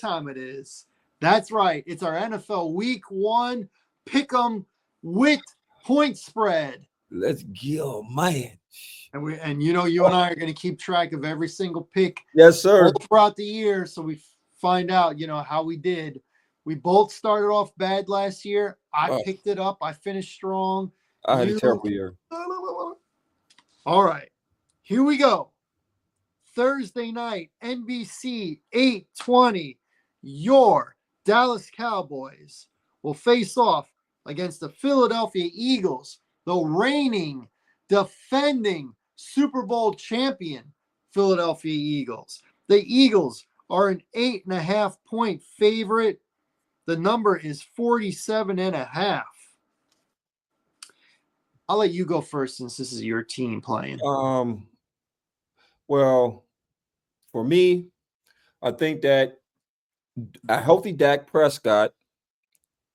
time it is. That's right. It's our NFL Week 1 Pick'em with point spread. Let's go, man. And you and I are going to keep track of every single pick Yes, sir. all throughout the year, so we find out, how we did. We both started off bad last year. I picked it up. I finished strong. I had a terrible year. All right. Here we go. Thursday night, NBC 8:20. Your Dallas Cowboys will face off against the Philadelphia Eagles, the reigning, defending Super Bowl champion Philadelphia Eagles. The Eagles are an 8.5-point favorite. The number is 47.5. I'll let you go first since this is your team playing. Well, for me, I think that a healthy Dak Prescott,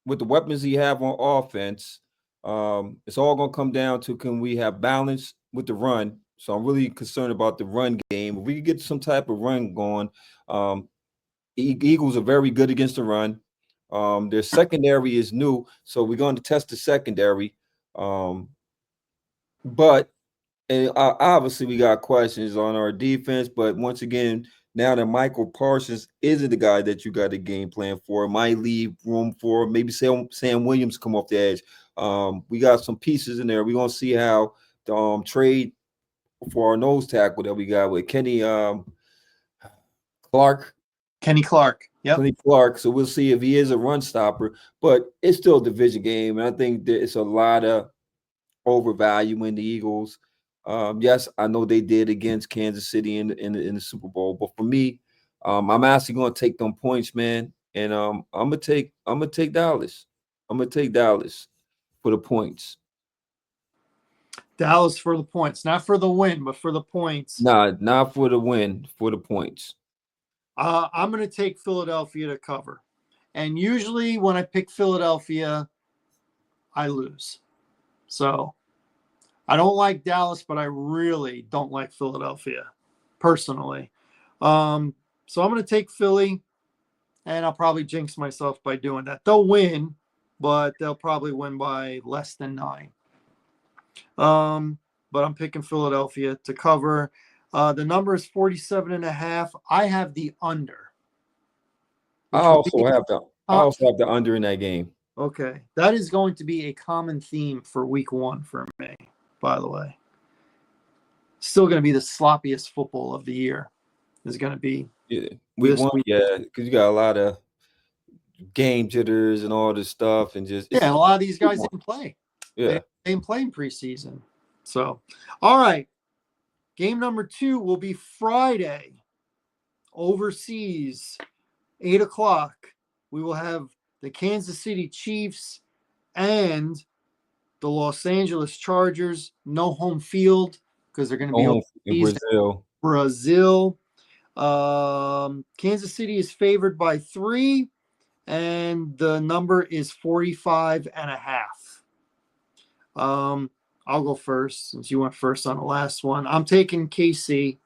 with the weapons he have on offense, it's all going to come down to, can we have balance with the run? So I'm really concerned about the run game. If we get some type of run going, Eagles are very good against the run. Their secondary is new, so we're going to test the secondary. But obviously we got questions on our defense. But once again, now that Michael Parsons isn't the guy that you got a game plan for, it might leave room for maybe Sam Williams come off the edge. We got some pieces in there. We're going to see how the trade for our nose tackle that we got with Kenny Clark. Yep. Kenny Clark. So we'll see if he is a run stopper. But it's still a division game, and I think that it's a lot of overvaluing the Eagles. Yes, I know they did against Kansas City in the Super Bowl, but for me, I'm actually going to take them points, man, and I'm gonna take Dallas. I'm gonna take Dallas for the points. Dallas for the points, not for the win, but for the points. Nah, not for the win, for the points. I'm going to take Philadelphia to cover, and usually when I pick Philadelphia, I lose. So I don't like Dallas, but I really don't like Philadelphia personally. So I'm going to take Philly, and I'll probably jinx myself by doing that. They'll win, but they'll probably win by less than 9. But I'm picking Philadelphia to cover. The number is 47.5. I have the under. I also have the under in that game. Okay. That is going to be a common theme for week 1 for me, by the way. Still going to be the sloppiest football of the year. Is going to be week 1, because you got a lot of game jitters and all this stuff, and just a lot of these guys didn't play. Yeah, they didn't play in preseason. So, all right. Game number 2 will be Friday, overseas, 8 o'clock. We will have the Kansas City Chiefs and the Los Angeles Chargers. No home field because they're going to be in Brazil. Kansas City is favored by 3, and the number is 45.5. I'll go first since you went first on the last one. I'm taking KC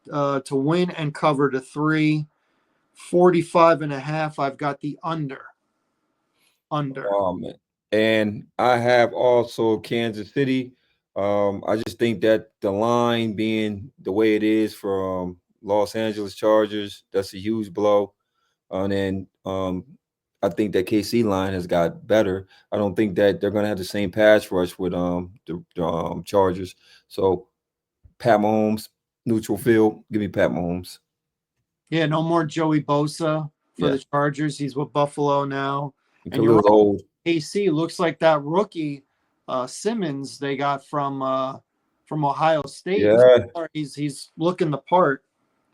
to win and cover to 3. 45.5. I've got the under. And I have also Kansas City. I just think that the line being the way it is from Los Angeles Chargers, that's a huge blow. And then I think that KC line has got better. I don't think that they're going to have the same pass rush with the Chargers. So Pat Mahomes, neutral field. Give me Pat Mahomes. Yeah, no more Joey Bosa for the Chargers. He's with Buffalo now. And you're old. KC looks like that rookie Simmons they got from Ohio State. Yeah, he's looking the part.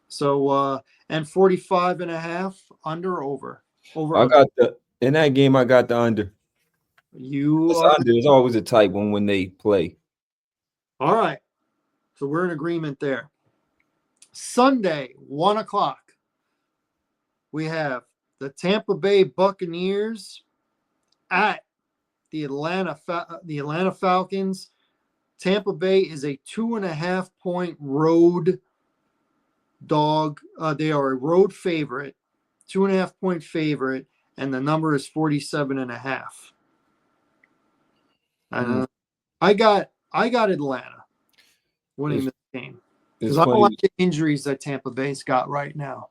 So and 45.5 under over. I got in that game. I got the under. Under is always a tight one when they play. All right, so we're in agreement there. Sunday, 1 o'clock. We have the Tampa Bay Buccaneers at the Atlanta Falcons. Tampa Bay is a 2.5-point road dog. They are a road favorite. 2.5 point favorite, and the number is 47.5. I got Atlanta winning It's, this game it's because I don't like funny. the injuries that Tampa Bay's got right now.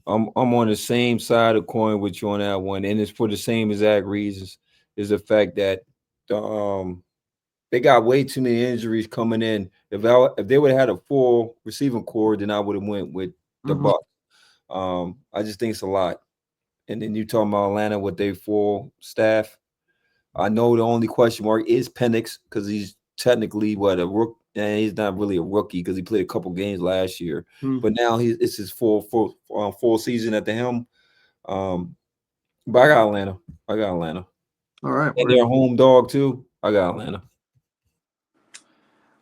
I'm on the same side of the coin with you on that one, and it's for the same exact reasons. Is the fact that they got way too many injuries coming in. If they would have had a full receiving core, then I would have went with the Bucks. I just think it's a lot. And then you talking about Atlanta with their full staff. I know the only question mark is Penix because he's technically a rook, and he's not really a rookie because he played a couple games last year. But now it's his full season at the helm. But I got Atlanta. All right, And they're a home dog too. I got Atlanta.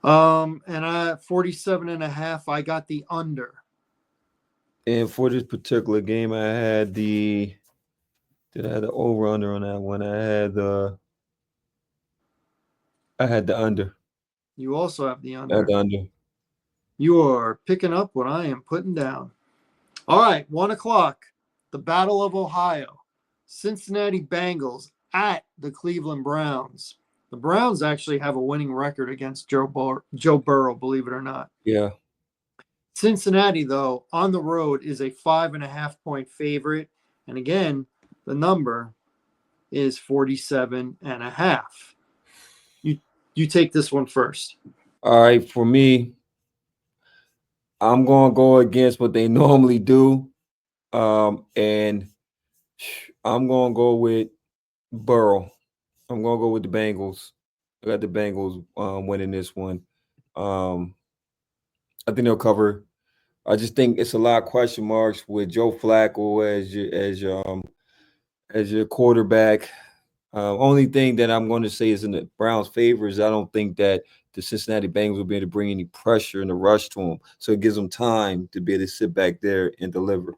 And at 47.5, I got the under. And for this particular game, I had the over under on that one. I had the under. You also have the I under. had the under. You are picking up what I am putting down. All right, 1 o'clock, the Battle of Ohio. Cincinnati Bengals at the Cleveland Browns. The Browns actually have a winning record against Joe Burrow, believe it or not. Yeah. Cincinnati, though, on the road is a 5.5 point favorite. And again, the number is 47.5. You take this one first. All right, for me, I'm gonna go against what they normally do. And I'm gonna go with Burrow. I'm gonna go with the Bengals. I got the Bengals winning this one. I think they'll cover. I just think it's a lot of question marks with Joe Flacco as your quarterback. Only thing that I'm going to say is in the Browns' favor is I don't think that the Cincinnati Bengals will be able to bring any pressure and a rush to him. So it gives them time to be able to sit back there and deliver.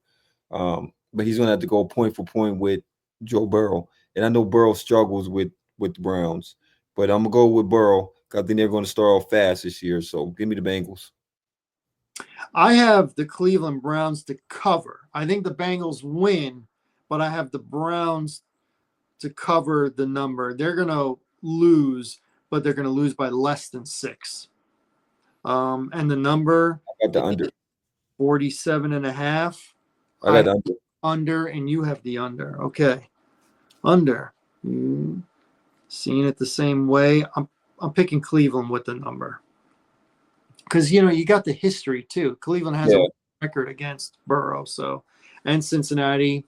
But he's going to have to go point for point with Joe Burrow. And I know Burrow struggles with the Browns. But I'm going to go with Burrow because I think they're going to start off fast this year. So give me the Bengals. I have the Cleveland Browns to cover. I think the Bengals win, but I have the Browns to cover the number. They're going to lose, but they're going to lose by less than 6. And the number I got the under. 47.5. I got the under. Under, and you have the under. Okay. Under. Seeing it the same way. I'm picking Cleveland with the number. Because, you got the history, too. Cleveland has a record against Burrow, and Cincinnati,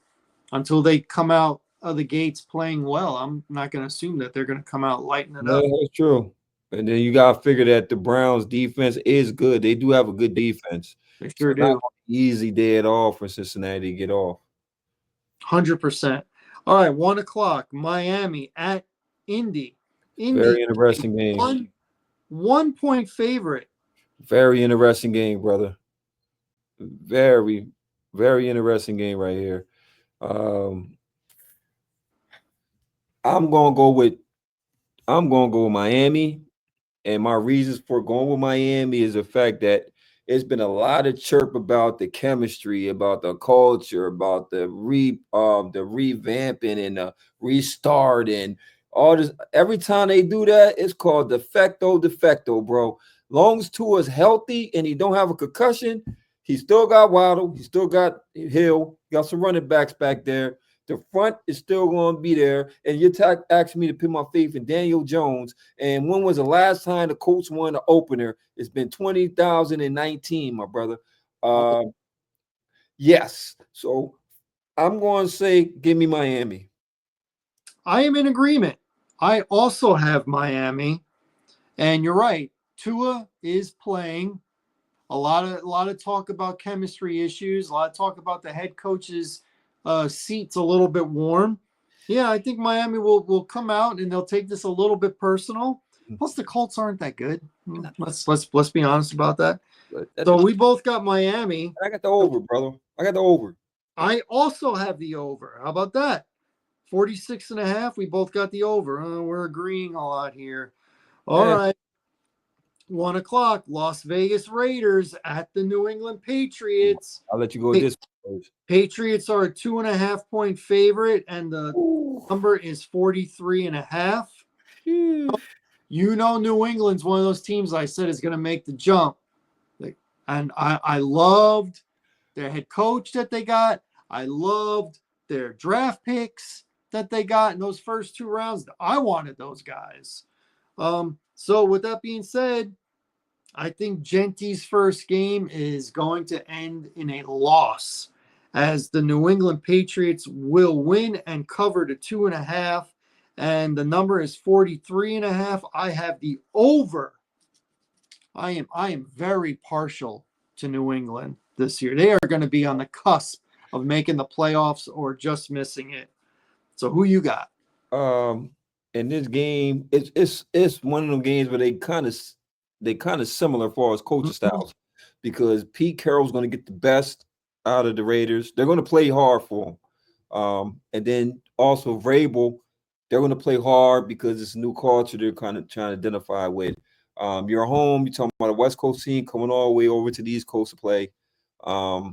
until they come out of the gates playing well, I'm not going to assume that they're going to come out lighting it up. That's true. And then you got to figure that the Browns' defense is good. They do have a good defense. They sure do. Not easy day at all for Cincinnati to get off. 100%. All right, 1 o'clock, Miami at Indy. Very interesting game. 1 point favorite. Very interesting game, brother. Very, very interesting game right here. I'm gonna go with Miami, and my reasons for going with Miami is the fact that it's been a lot of chirp about the chemistry, about the culture, about the revamping and the restart and all this. Every time they do that, it's called defecto, bro. Long as Tua's healthy and he don't have a concussion, he still got Waddle, he still got Hill, got some running backs back there. The front is still going to be there. And you're asking me to put my faith in Daniel Jones. And when was the last time the Colts won the opener? It's been 2019, my brother. Yes. So I'm going to say, give me Miami. I am in agreement. I also have Miami. And you're right. Tua is playing. A lot of talk about chemistry issues. A lot of talk about the head coach's seats a little bit warm. Yeah, I think Miami will come out and they'll take this a little bit personal. Plus, the Colts aren't that good. Let's be honest about that. So we both got Miami. I got the over, brother. I got the over. I also have the over. How about that? 46.5. We both got the over. We're agreeing a lot here. All right. 1 o'clock, Las Vegas Raiders at the New England Patriots. I'll let you go this first. Patriots are a 2.5-point favorite, and the number is 43.5. You know, New England's one of those teams I said is going to make the jump. And I loved their head coach that they got. I loved their draft picks that they got in those first 2 rounds. I wanted those guys. So with that being said, I think Gentie's first game is going to end in a loss, as the New England Patriots will win and cover the 2.5, and the number is 43.5. I have the over. I am very partial to New England this year. They are going to be on the cusp of making the playoffs or just missing it. So who you got? In this game, it's one of them games where they kind of similar as far as coaching styles, because Pete Carroll's going to get the best out of the Raiders. They're going to play hard for him, and then also Vrabel, they're going to play hard because it's a new culture they're kind of trying to identify with. You're home. You're talking about a West Coast team coming all the way over to the East Coast to play. I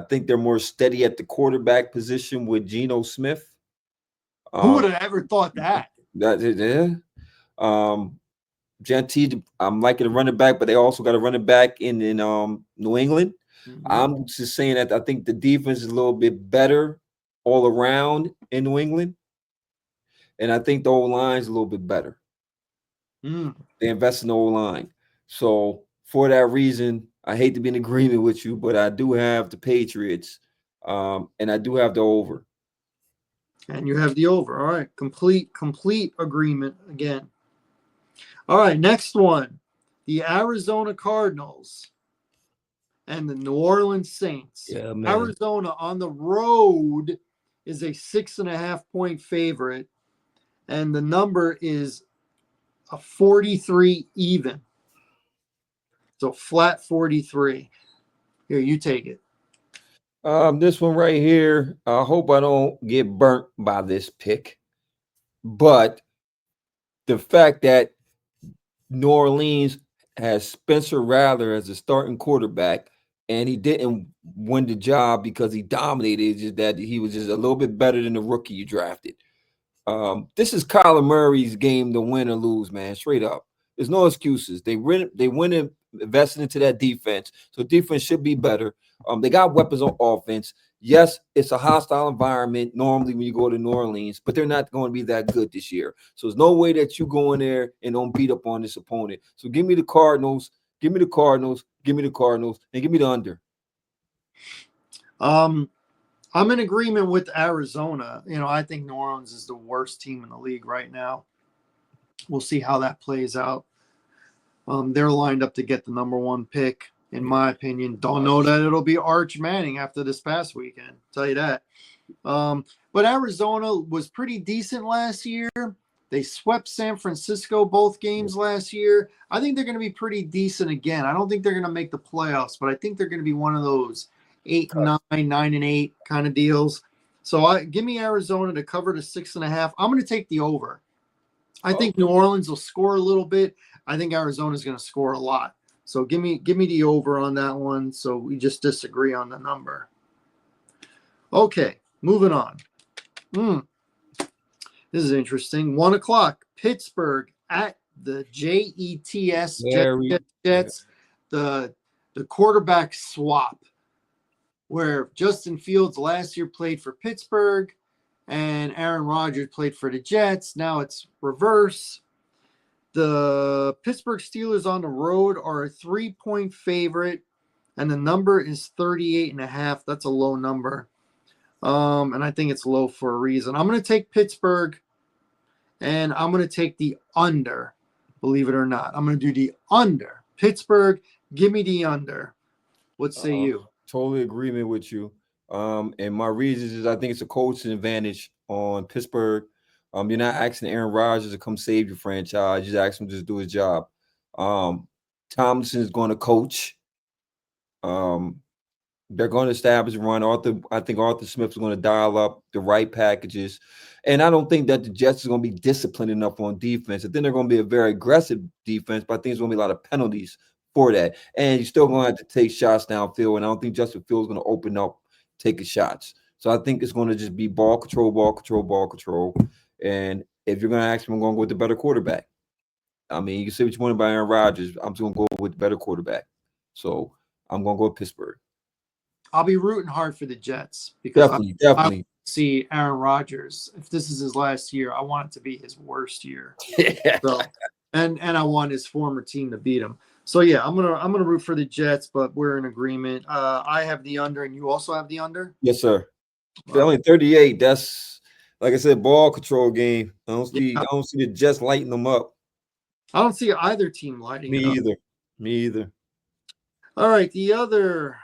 think they're more steady at the quarterback position with Geno Smith. Who would have ever thought that? Genty, I'm liking the running back, but they also got a running back in New England. I'm just saying that I think the defense is a little bit better all around in New England, and I think the O-line is a little bit better. They invest in the O-line. So for that reason, I hate to be in agreement with you, but I do have the Patriots, and I do have the over. And you have the over. All right. Complete agreement again. All right. Next one. The Arizona Cardinals and the New Orleans Saints. Yeah, man. Arizona on the road is a 6.5-point favorite, and the number is a 43 even. So flat 43. Here, you take it. This one right here, I hope I don't get burnt by this pick, but the fact that New Orleans has Spencer Rattler as a starting quarterback, and he didn't win the job because he dominated, it's just that he was just a little bit better than the rookie you drafted. This is Kyler Murray's game to win or lose, man, straight up. There's no excuses. They win investing into that defense, so defense should be better. They got weapons on offense. Yes, it's a hostile environment normally when you go to New Orleans, but they're not going to be that good this year. So there's no way that you go in there and don't beat up on this opponent. So give me the Cardinals, give me the Cardinals, give me the Cardinals, and give me the under. I'm in agreement with Arizona. You know, I think New Orleans is the worst team in the league right now. We'll see how that plays out. They're lined up to get the number 1 pick, in my opinion. Don't know that it'll be Arch Manning after this past weekend. Tell you that. But Arizona was pretty decent last year. They swept San Francisco both games last year. I think they're going to be pretty decent again. I don't think they're going to make the playoffs, but I think they're going to be one of those 8-9, 9-8 kind of deals. So give me Arizona to cover the 6.5. I'm going to take the over. I think New Orleans will score a little bit. I think Arizona is going to score a lot. So give me the over on that one. So we just disagree on the number. Okay, moving on. This is interesting. 1 o'clock, Pittsburgh at the Jets. Jets. The quarterback swap, where Justin Fields last year played for Pittsburgh and Aaron Rodgers played for the Jets. Now it's reverse. The Pittsburgh Steelers on the road are a 3-point favorite, and the number is 38.5. That's a low number. And I think it's low for a reason. I'm going to take Pittsburgh, and I'm going to take the under, believe it or not. I'm going to do the under. Pittsburgh, give me the under. What say you? Totally agreement with you. And my reasons is I think it's a coaching advantage on Pittsburgh. You're not asking Aaron Rodgers to come save your franchise. You just ask him to just do his job. Tomlinson is going to coach. They're going to establish a run. I think Arthur Smith is going to dial up the right packages. And I don't think that the Jets are going to be disciplined enough on defense. I think they're going to be a very aggressive defense, but I think there's going to be a lot of penalties for that. And you're still going to have to take shots downfield. And I don't think Justin Fields is going to open up taking shots. So I think it's going to just be ball control, ball control, ball control. And if you're going to ask me, I'm going to go with the better quarterback. I mean, you can say what you want about Aaron Rodgers. I'm just going to go with the better quarterback. So I'm going to go with Pittsburgh. I'll be rooting hard for the Jets because Definitely. I see Aaron Rodgers. If this is his last year, I want it to be his worst year. So, and I want his former team to beat him. So yeah, I'm gonna root for the Jets, but we're in agreement. I have the under, and you also have the under. Yes, sir. Only 38. That's like I said, ball control game. I don't see the Jets lighting them up. I don't see either team lighting. Me either. All right, the other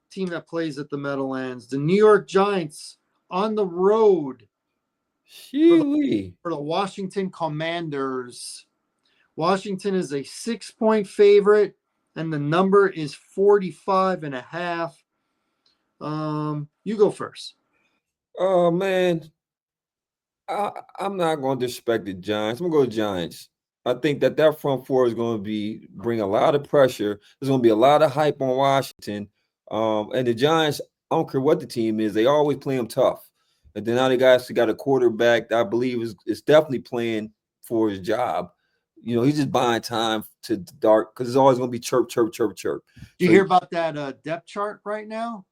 team that plays at the Meadowlands, the New York Giants on the road for the Washington Commanders. Washington is a 6-point favorite, and the number is 45.5. You go first. Oh man, I'm not going to disrespect the Giants. I'm going to go Giants. I think that front four is going to bring a lot of pressure. There's going to be a lot of hype on Washington. And the Giants, I don't care what the team is, they always play them tough. And then now they got a quarterback that I believe is definitely playing for his job. You know, he's just buying time to dart because it's always going to be chirp, chirp, chirp, chirp. Do you hear about that depth chart right now?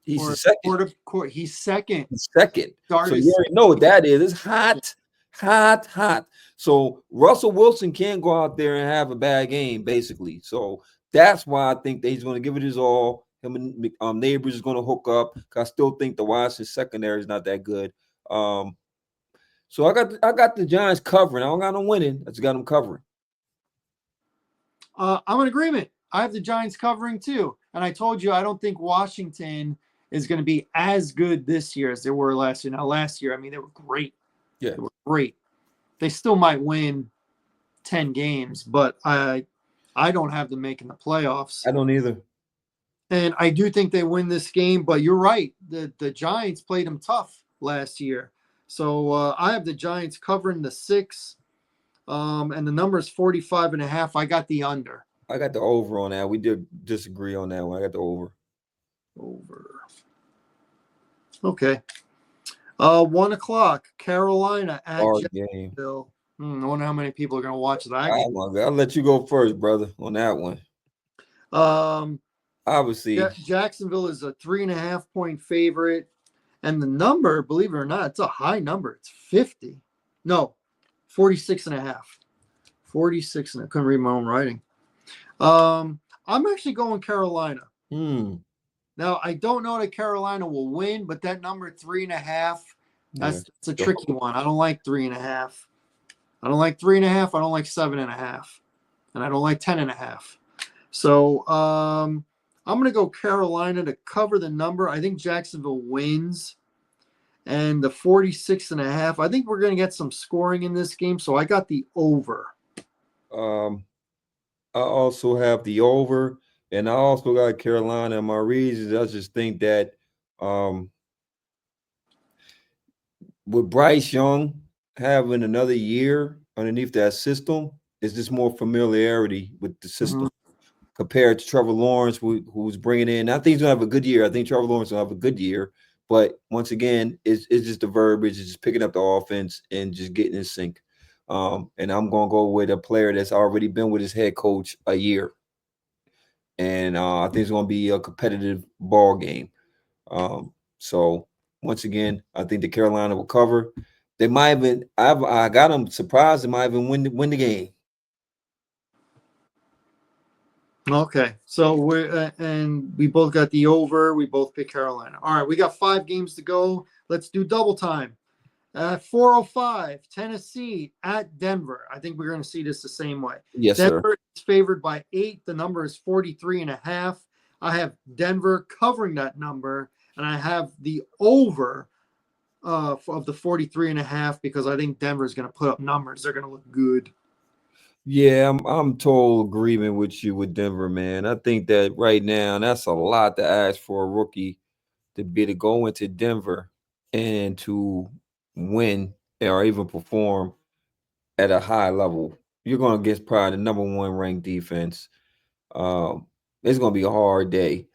He's second. He's second. Second. So you already know what that is. It's hot, hot, hot. So Russell Wilson can't go out there and have a bad game, basically. So that's why I think that he's going to give it his all. Him and Neighbors is going to hook up. I still think the Washington secondary is not that good. So I got the Giants covering. I don't got them winning. I just got them covering. I'm in agreement. I have the Giants covering too. And I told you I don't think Washington is going to be as good this year as they were last year. Now, last year, I mean, they were great. Yeah. They were great. They still might win 10 games, but I don't have them making the playoffs. I don't either. And I do think they win this game, but you're right. The Giants played them tough last year. So I have the Giants covering the 6, and the number is 45.5. I got the under. I got the over on that. We did disagree on that one. I got the over. Okay. 1 o'clock, Carolina at game. I wonder how many people are going to watch that. I'll let you go first, brother, on that one. Obviously, Jacksonville is a 3.5-point favorite, and the number, believe it or not, it's a high number. It's 50. No, 46.5. 46, and I couldn't read my own writing. I'm actually going Carolina. Now, I don't know that Carolina will win, but that number 3.5, that's a tricky one. I don't like 3.5. I don't like 3.5. I don't like 7.5. And I don't like 10.5. So I'm going to go Carolina to cover the number. I think Jacksonville wins. And the 46.5, I think we're going to get some scoring in this game. So I got the over. I also have the over. And I also got Carolina. And my reasons, I just think that with Bryce Young having another year underneath that system, it's just more familiarity with the system compared to Trevor Lawrence, who's bringing in. I think he's going to have a good year. I think Trevor Lawrence will have a good year. But once again, it's just the verbiage. It's just picking up the offense and just getting in sync. And I'm going to go with a player that's already been with his head coach a year. And I think it's going to be a competitive ball game. So once again, I think the Carolina will cover. They might even. I got them surprised. They might even win the game. Okay, so we both got the over. We both picked Carolina. All right, we got 5 games to go. Let's do double time. 4:05, Tennessee at Denver. I think we're going to see this the same way. Yes, Denver is favored by 8. The number is 43.5. I have Denver covering that number, and I have the over of the 43.5 because I think Denver is going to put up numbers. They're going to look good. Yeah, I'm total agreement with you with Denver, man. I think that right now that's a lot to ask for a rookie to be to go into Denver and to win or even perform at a high level. You're going against probably the number one ranked defense. Um, it's going to be a hard day.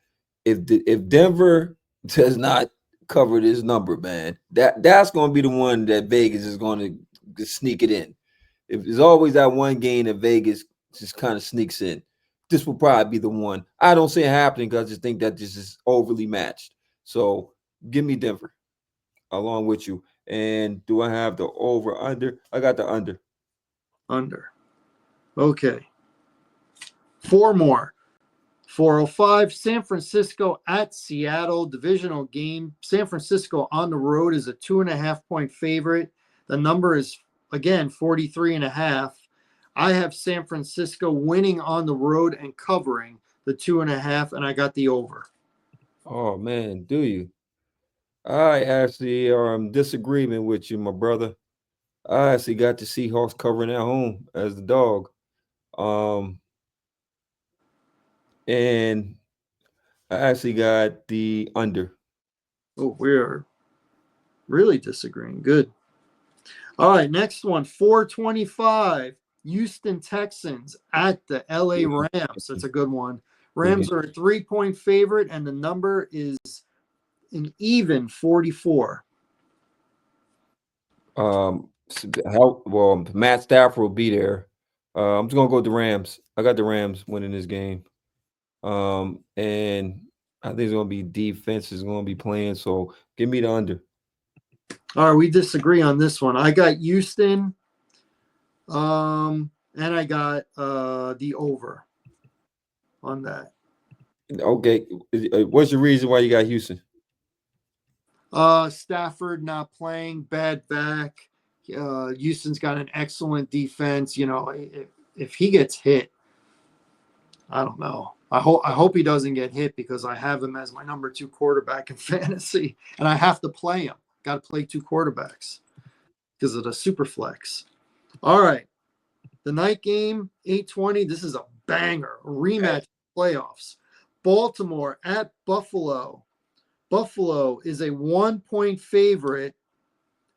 If Denver does not cover this number, man, that's going to be the one that Vegas is going to sneak it in. If there's always that one game that Vegas just kind of sneaks in, this will probably be the one. I don't see it happening because I just think that this is overly matched. So give me Denver along with you. And do I have the over under? I got the under. Under. Okay. Four more. 405, San Francisco at Seattle, divisional game. San Francisco on the road is a 2.5 point favorite. The number is, again, 43.5. I have San Francisco winning on the road and covering the 2.5, and I got the over. Oh man, do you? I actually are in disagreement with you, my brother. I actually got the Seahawks covering at home as the dog. Um, and I actually got the under. Oh, we're really disagreeing. Good. All right, next one, 425. Houston Texans at the LA Rams. That's a good one. Rams are a 3 point favorite, and the number is an even 44. Well, Matt Stafford will be there. I'm just gonna go with the Rams. I got the Rams winning this game. And I think it's gonna be defense is gonna be playing. So give me the under. All right, we disagree on this one. I got Houston, and I got the over on that. Okay, what's the reason why you got Houston? Stafford not playing, bad back. Houston's got an excellent defense. You know, if he gets hit, I don't know. I hope he doesn't get hit because I have him as my number 2 quarterback in fantasy, and I have to play him. Got to play 2 quarterbacks because of the super flex. All right, the night game, 8:20. This is a banger, a rematch playoffs. Baltimore at Buffalo. Buffalo is a 1 point favorite,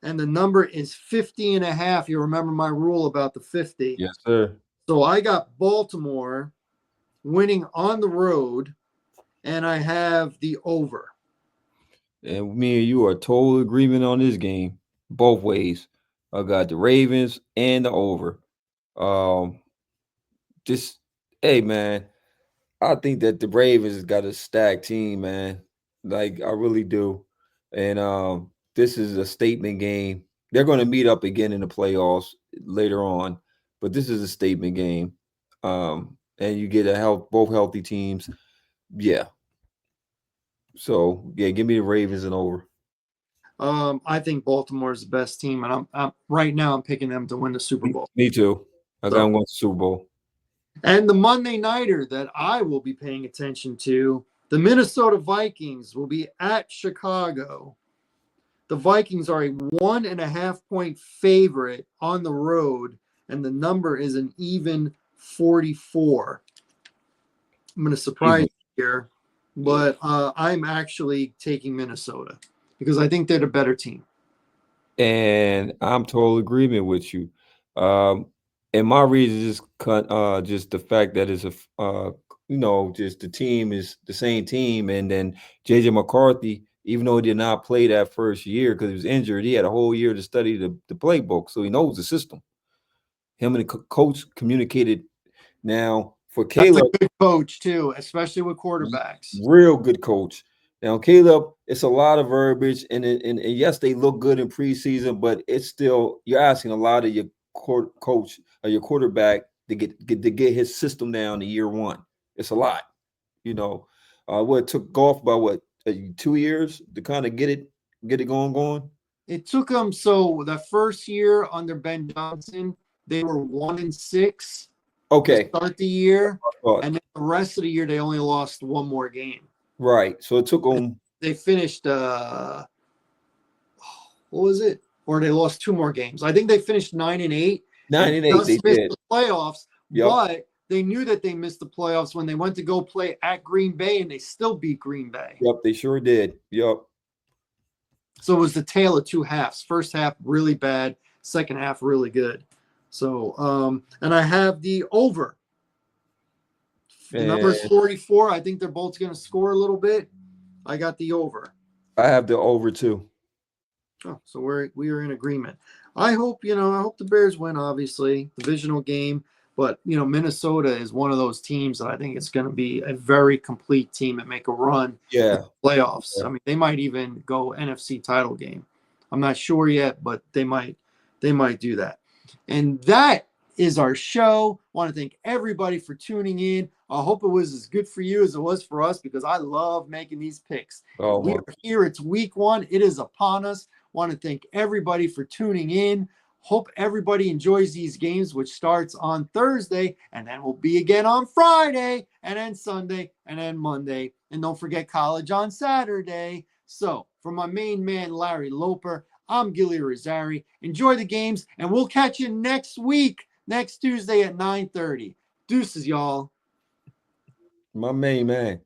and the number is 50.5. You remember my rule about the 50. Yes, sir. So I got Baltimore winning on the road, and I have the over. And me and you are total agreement on this game, both ways. I got the Ravens and the over. Um, just hey man, I think that the Ravens has got a stacked team, man. Like I really do. And this is a statement game. They're going to meet up again in the playoffs later on, but this is a statement game. And you get both healthy teams. Yeah. So yeah, give me the Ravens and over. I think Baltimore is the best team, and I'm right now I'm picking them to win the Super Bowl. Me too. I got them going to Super Bowl. And the Monday nighter that I will be paying attention to, the Minnesota Vikings will be at Chicago. The Vikings are a 1.5 point favorite on the road, and the number is an even 44. I'm going to surprise you here, but I'm actually taking Minnesota because I think they're the better team. And I'm total agreement with you. And my reason is just the fact that it's just the team is the same team, and then JJ McCarthy, even though he did not play that first year because he was injured, he had a whole year to study the playbook, so he knows the system. Him and the coach communicated. Now for Caleb, that's a good coach too, especially with quarterbacks. Real good coach. Now Caleb, it's a lot of verbiage, and yes, they look good in preseason, but it's still you're asking a lot of your coach or your quarterback to get his system down to year one. It's a lot, you know. It took golf about 2 years to kind of get it going. It took them so the first year under Ben Johnson, they were 1-6. Okay. To start the year, and then the rest of the year they only lost one more game. Right. So it took them. They finished. What was it? Or they lost 2 more games. I think they finished 9-8, and 98, they just missed did. the playoffs. Yep. But they knew that they missed the playoffs when they went to go play at Green Bay, and they still beat Green Bay. Yep, they sure did. Yep. So it was the tale of two halves. First half really bad, second half really good. So and I have the over. The number is And 44. I think they're both going to score a little bit. I got the over. I have the over too. Oh, so we are in agreement. I hope the Bears win. Obviously, divisional game, but Minnesota is one of those teams that I think it's going to be a very complete team and make a run. Yeah. Playoffs. Yeah. I mean, they might even go NFC title game. I'm not sure yet, but they might do that. And that is our show. I want to thank everybody for tuning in. I hope it was as good for you as it was for us, because I love making these picks. Oh, We are here. It's week 1. It is upon us. Want to thank everybody for tuning in. Hope everybody enjoys these games, which starts on Thursday, and then will be again on Friday, and then Sunday, and then Monday. And don't forget college on Saturday. So for my main man, Larry Loper, I'm Gilly Rosari. Enjoy the games, and we'll catch you next week, next Tuesday at 9:30. Deuces, y'all. my main man.